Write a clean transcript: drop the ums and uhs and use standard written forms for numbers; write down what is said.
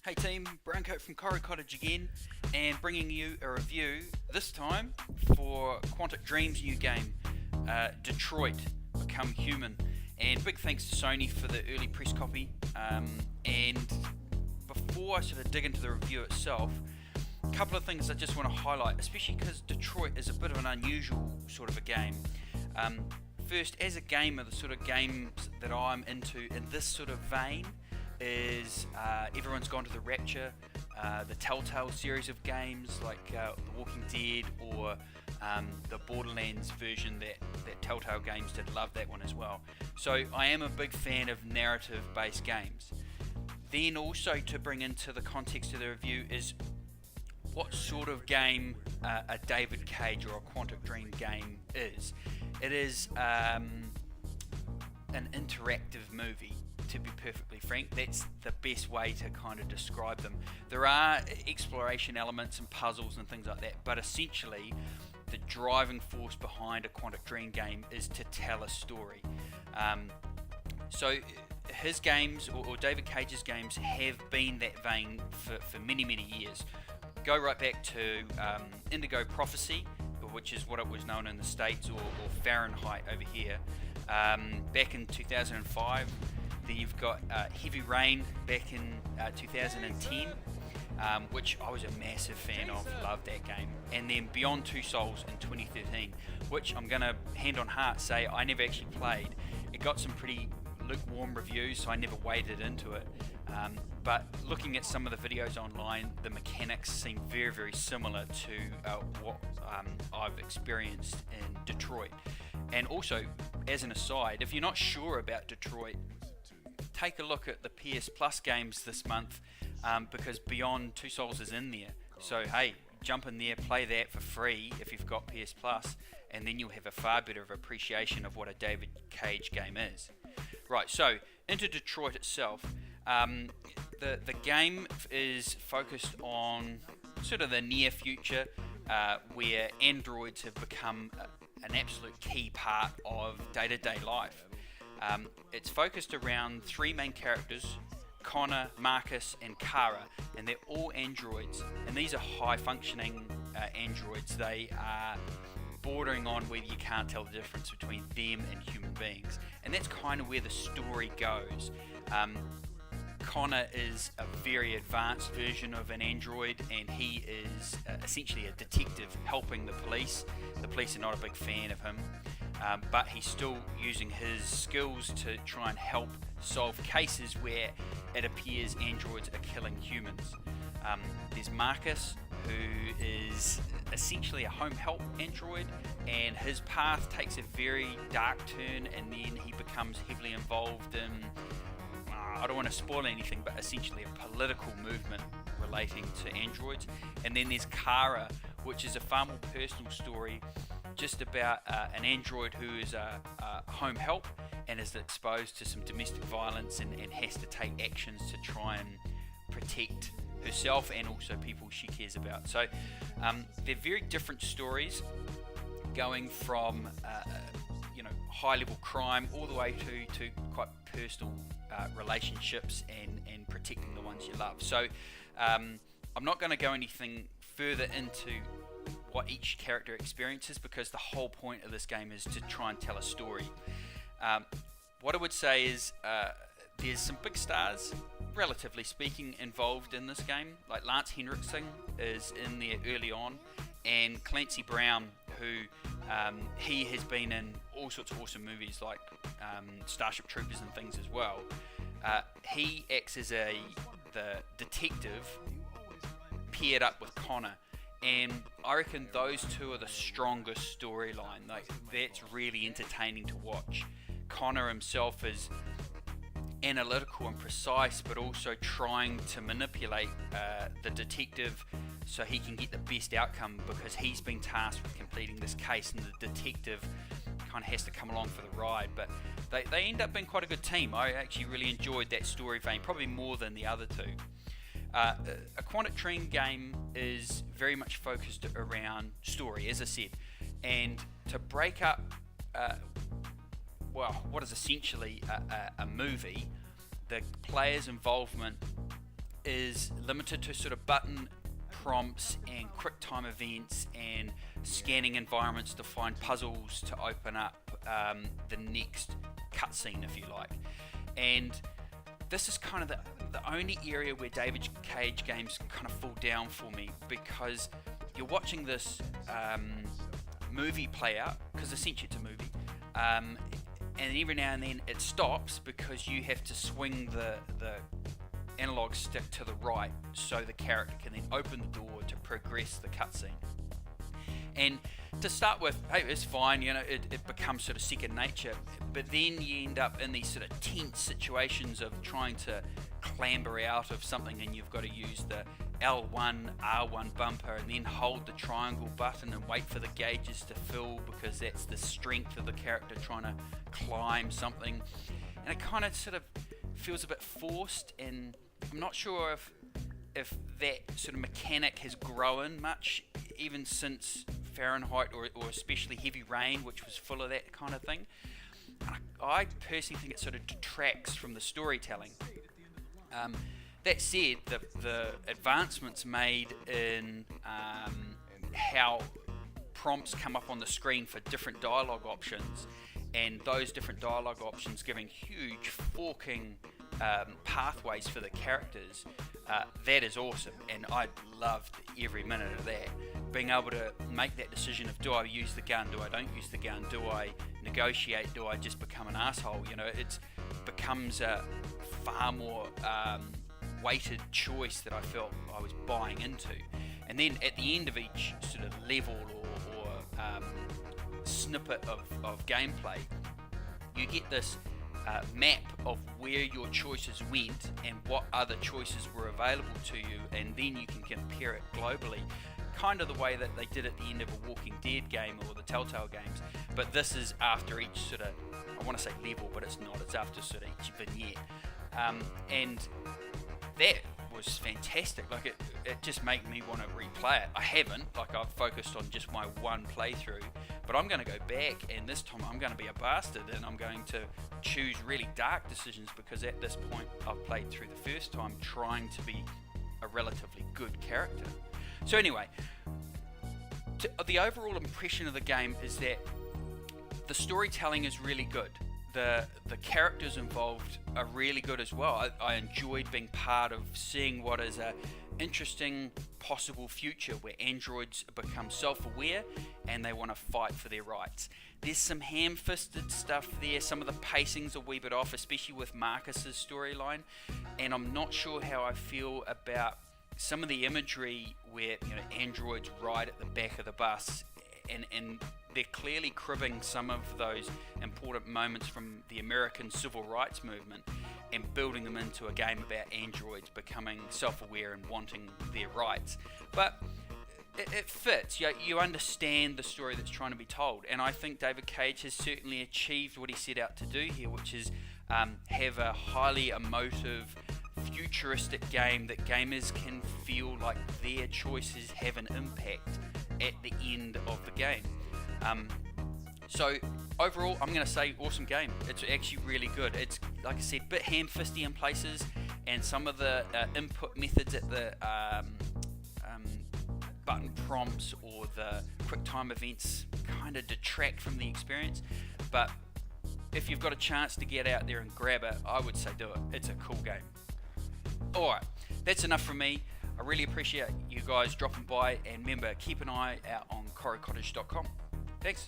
Hey team, Browncoat from Koru-Cottage again, and bringing you a review, this time for Quantic Dream's new game, Detroit Become Human. And big thanks to Sony for the early press copy. And before I sort of dig into the review itself, a couple of things I just want to highlight, especially because Detroit is a bit of an unusual sort of a game. First, as a gamer, the sort of games that I'm into in this sort of vein is Everyone's Gone to the Rapture, the Telltale series of games like The Walking Dead, or the Borderlands version that Telltale Games did. Love that one as well. So I am a big fan of narrative based games. Then also to bring into the context of the review is what sort of game a David Cage or a Quantic Dream game is. It is an interactive movie. To be perfectly frank, that's the best way to kind of describe them. There are exploration elements and puzzles and things like that, but essentially the driving force behind a Quantic Dream game is to tell a story. So his games, or David Cage's games, have been that vein for many years. Go right back to Indigo Prophecy, which is what it was known in the States, or Fahrenheit over here, back in 2005. Then you've got Heavy Rain back in 2010, which I was a massive fan of, loved that game. And then Beyond Two Souls in 2013, which I'm going to hand on heart say I never actually played. It got some pretty lukewarm reviews, so I never waded into it. But looking at some of the videos online, the mechanics seem very similar to what I've experienced in Detroit. And also, as an aside, if you're not sure about Detroit, take a look at the PS Plus games this month, because Beyond Two Souls is in there. So hey, jump in there, play that for free if you've got PS Plus, and then you'll have a far better of appreciation of what a David Cage game is. Right, so into Detroit itself. The game is focused on sort of the near future, where androids have become an absolute key part of day-to-day life. It's focused around three main characters, Connor, Marcus and Kara, and they're all androids, and these are high functioning androids. They are bordering on where you can't tell the difference between them and human beings, and that's kind of where the story goes. Connor is a very advanced version of an android, and he is essentially a detective helping the police. The police are not a big fan of him, but he's still using his skills to try and help solve cases where it appears androids are killing humans. There's Marcus, who is essentially a home help android, and his path takes a very dark turn, and then he becomes heavily involved in, I don't want to spoil anything, but essentially a political movement relating to androids. And then there's Kara, which is a far more personal story, just about an android who is a home help and is exposed to some domestic violence and has to take actions to try and protect herself and also people she cares about. So they're very different stories, going from high level crime all the way to quite personal relationships and protecting the ones you love. So I'm not going to go anything further into what each character experiences, because the whole point of this game is to try and tell a story. What I would say is there's some big stars, relatively speaking, involved in this game. Like Lance Henriksen is in there early on, and Clancy Brown, who he has been in all sorts of awesome movies like Starship Troopers and things as well. He acts as the detective paired up with Connor, and I reckon those two are the strongest storyline. Like, that's really entertaining to watch. Connor himself is analytical and precise, but also trying to manipulate the detective so he can get the best outcome, because he's been tasked with completing this case, and the detective kind of has to come along for the ride. But they end up being quite a good team. I actually really enjoyed that story vein, probably more than the other two. A Quantic Dream game is very much focused around story, as I said, and to break up what is essentially a movie, the player's involvement is limited to sort of button prompts and quick time events and scanning environments to find puzzles to open up the next cutscene, if you like. And this is kind of the only area where David Cage games kind of fall down for me, because you're watching this movie play out, because essentially it's a movie, and every now and then it stops because you have to swing the analog stick to the right so the character can then open the door to progress the cutscene. And to start with, hey, it's fine, you know, it becomes sort of second nature, but then you end up in these sort of tense situations of trying to clamber out of something, and you've got to use the L1, R1 bumper and then hold the triangle button and wait for the gauges to fill, because that's the strength of the character trying to climb something. And it kind of sort of feels a bit forced, and I'm not sure if that sort of mechanic has grown much even since Fahrenheit or especially Heavy Rain, which was full of that kind of thing. I personally think it sort of detracts from the storytelling. That said, the advancements made in how prompts come up on the screen for different dialogue options, and those different dialogue options giving huge forking pathways for the characters, that is awesome, and I loved every minute of that. Being able to make that decision of, do I use the gun, do I don't use the gun, do I negotiate, do I just become an asshole, you know, it becomes a far more weighted choice that I felt I was buying into. And then at the end of each sort of level or snippet of gameplay, you get this map of where your choices went and what other choices were available to you, and then you can compare it globally, kind of the way that they did at the end of a Walking Dead game or the Telltale games. But this is after each sort of, I want to say level, but it's not, it's after sort of each vignette. And that was fantastic. Like it just made me want to replay it. I haven't, like I've focused on just my one playthrough, but I'm going to go back, and this time I'm going to be a bastard, and I'm going to choose really dark decisions, because at this point I've played through the first time trying to be a relatively good character. So anyway, the overall impression of the game is that the storytelling is really good. The characters involved are really good as well. I enjoyed being part of seeing what is a interesting possible future where androids become self-aware and they want to fight for their rights. There's some ham-fisted stuff there. Some of the pacing's a wee bit off, especially with Marcus's storyline, and I'm not sure how I feel about some of the imagery where, you know, androids ride at the back of the bus, and they're clearly cribbing some of those important moments from the American civil rights movement and building them into a game about androids becoming self-aware and wanting their rights. But it fits. You understand the story that's trying to be told, and I think David Cage has certainly achieved what he set out to do here, which is have a highly emotive, futuristic game that gamers can feel like their choices have an impact at the end of the game. So overall, I'm going to say awesome game. It's actually really good. It's, like I said, a bit ham-fisty in places, and some of the input methods at the button prompts or the quick time events kind of detract from the experience. But if you've got a chance to get out there and grab it, I would say do it. It's a cool game. Alright, that's enough from me. I really appreciate you guys dropping by, and remember, keep an eye out on Koru-Cottage.com. Thanks.